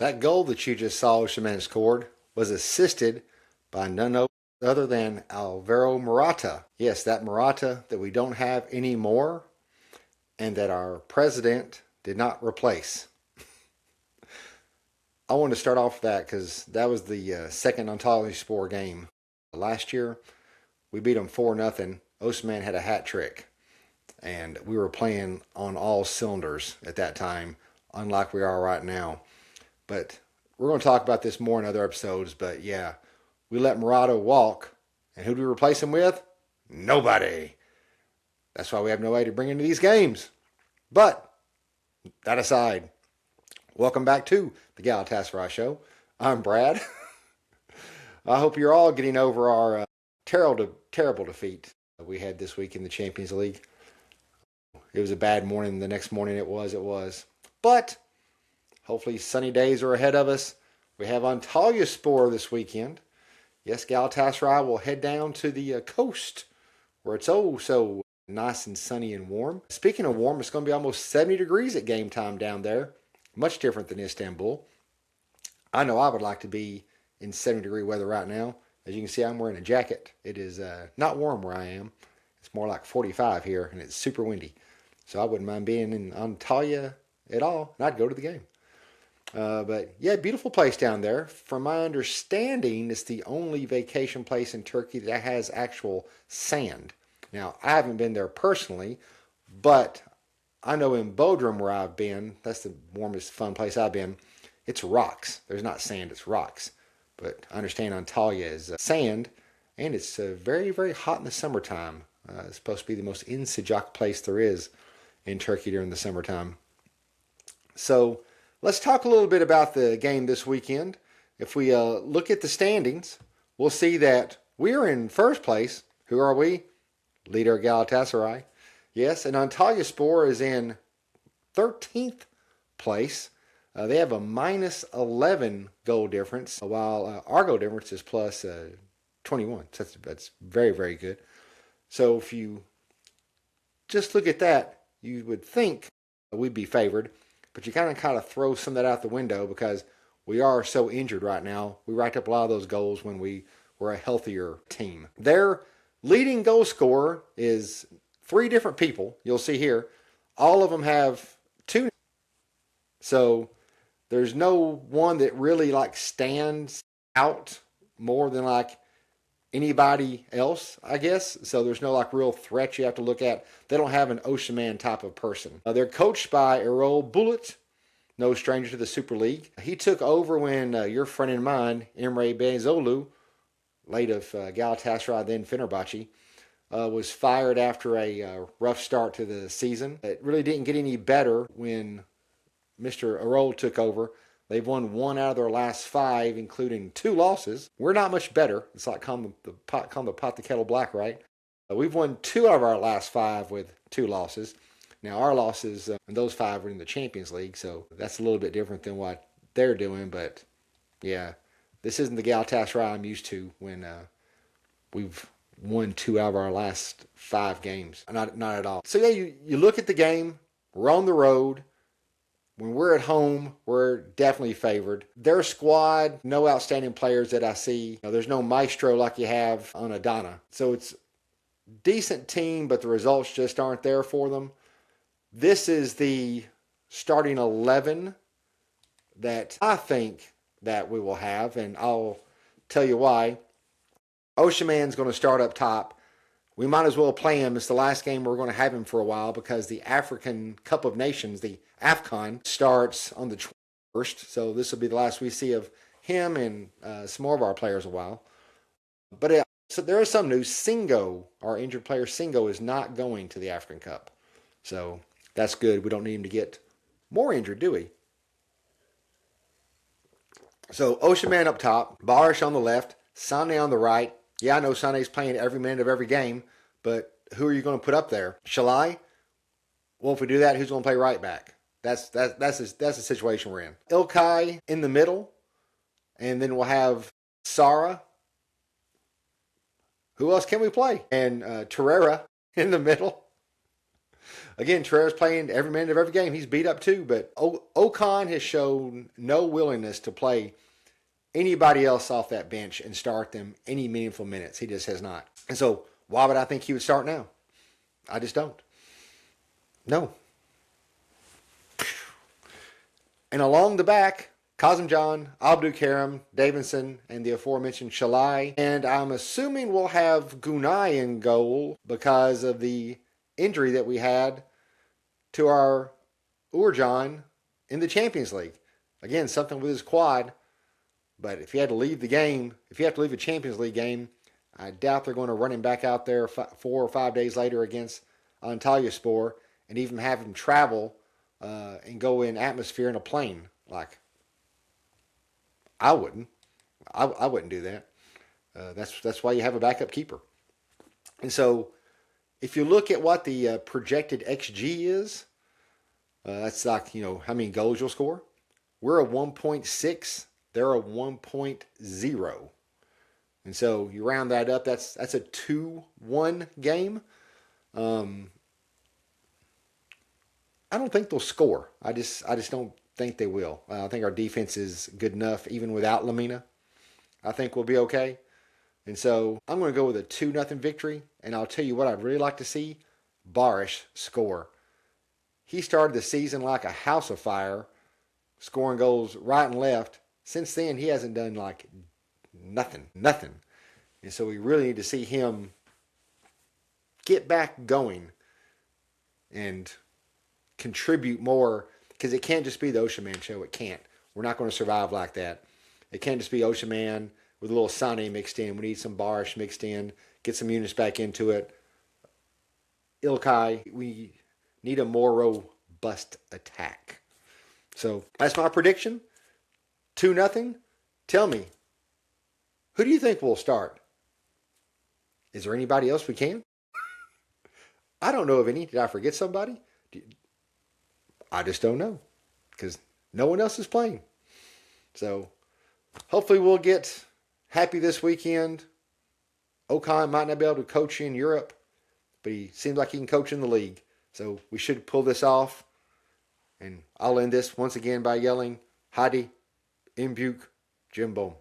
That goal that you just saw Osimhen scored was assisted by none other than Alvaro Morata. Yes, that Morata that we don't have anymore and that our president did not replace. I want to start off with that because that was the second Antalyaspor game. Last year, we beat them 4-0. Osimhen had a hat trick, and we were playing on all cylinders at that time, unlike we are right now. But we're going to talk about this more in other episodes. But yeah, we let Morato walk, and who do we replace him with? Nobody. That's why we have nobody to bring into these games. But that aside, welcome back to the Galatasaray Show. I'm Brad. I hope you're all getting over our terrible defeat we had this week in the Champions League. It was a bad morning. The next morning it was. But hopefully sunny days are ahead of us. We have Antalyaspor this weekend. Yes, Galatasaray will head down to the coast where it's oh so nice and sunny and warm. Speaking of warm, it's going to be almost 70 degrees at game time down there. Much different than Istanbul. I know I would like to be in 70-degree weather right now. As you can see, I'm wearing a jacket. It is not warm where I am. It's more like 45 here, and it's super windy. So I wouldn't mind being in Antalya at all, and I'd go to the game. But yeah, beautiful place down there. From my understanding, it's the only vacation place in Turkey that has actual sand. Now, I haven't been there personally, but I know in Bodrum where I've been, that's the warmest, fun place I've been, it's rocks. There's not sand, it's rocks. But I understand Antalya is sand, and it's very, very hot in the summertime. It's supposed to be the most sıcak place there is in Turkey during the summertime. So let's talk a little bit about the game this weekend. If we look at the standings, we'll see that we're in first place. Who are we? Leader Galatasaray. Yes, and Antalyaspor is in 13th place. They have a minus 11 goal difference, while our goal difference is plus 21. So that's very, very good. So if you just look at that, you would think we'd be favored, but you kind of throw some of that out the window because we are so injured right now. We racked up a lot of those goals when we were a healthier team. Their leading goal scorer is 3 different people. You'll see here. All of them have 2. So there's no one that really stands out more than anybody else, I guess. So there's no real threat you have to look at. They don't have an Osimhen type of person. They're coached by Erol Bulut, no stranger to the Super League. He took over when your friend and mine, Emre Belözoğlu, late of Galatasaray, then Fenerbahce, was fired after a rough start to the season. It really didn't get any better when Mr. Erol took over. They've won 1 out of their last 5, including 2 losses. We're not much better. It's like calling the pot the kettle black, right? We've won 2 out of our last 5 with 2 losses. Now, our losses, and those 5 were in the Champions League, so that's a little bit different than what they're doing. But, yeah, this isn't the Galatasaray I'm used to when we've won 2 out of our last 5 games. Not at all. So, yeah, you look at the game. We're on the road. When we're at home, we're definitely favored. Their squad, no outstanding players that I see. There's no maestro like you have on Adana. So it's a decent team, but the results just aren't there for them. This is the starting 11 that I think that we will have, and I'll tell you why. Osimhen's going to start up top. We might as well play him. It's the last game we're going to have him for a while because the African Cup of Nations, the AFCON, starts on the 21st. So this will be the last we see of him and some more of our players a while. But so there is some news. Singo, our injured player Singo, is not going to the African Cup. So that's good. We don't need him to get more injured, do we? So Osimhen up top, Barish on the left, Sane on the right. Yeah, I know Sane's playing every minute of every game, but who are you going to put up there? Shalai? Well, if we do that, who's going to play right back? That's the situation we're in. Ilkay in the middle, and then we'll have Sara. Who else can we play? And Torreira in the middle. Again, Traor's playing every minute of every game. He's beat up too, but Okan has shown no willingness to play anybody else off that bench and start them any meaningful minutes. He just has not. And so, why would I think he would start now? I just don't. No. And along the back, Kazımcan, Abdülkerim, Davinson, and the aforementioned Shalai. And I'm assuming we'll have Gunay in goal because of the injury that we had to our Uğurcan in the Champions League. Again, something with his quad. But if he had to leave the game, if you have to leave a Champions League game, I doubt they're going to run him back out there 4 or 5 days later against Antalyaspor and even have him travel and go in atmosphere in a plane. Like, I wouldn't. I wouldn't do that. That's why you have a backup keeper. And so, if you look at what the projected XG is, that's like, how many goals you'll score. We're a 1.6. They're a 1.0. And so you round that up, that's a 2-1 game. I don't think they'll score. I just don't think they will. I think our defense is good enough even without Lamina. I think we'll be okay. And so I'm going to go with a 2-0 victory. And I'll tell you what I'd really like to see, Barish score. He started the season like a house of fire, scoring goals right and left. Since then, he hasn't done like nothing. And so we really need to see him get back going and contribute more, because it can't just be the Osimhen show. It can't. We're not going to survive like that. It can't just be Osimhen with a little Sane mixed in. We need some Barish mixed in, get some units back into it. İlkay, we need a more robust attack. So that's my prediction. 2-0. Tell me, who do you think will start? Is there anybody else we can? I don't know of any. Did I forget somebody? I just don't know, because no one else is playing. So hopefully we'll get happy this weekend. Okan might not be able to coach in Europe, but he seems like he can coach in the league. So we should pull this off. And I'll end this once again by yelling, Hadi, in Buke, CimBom.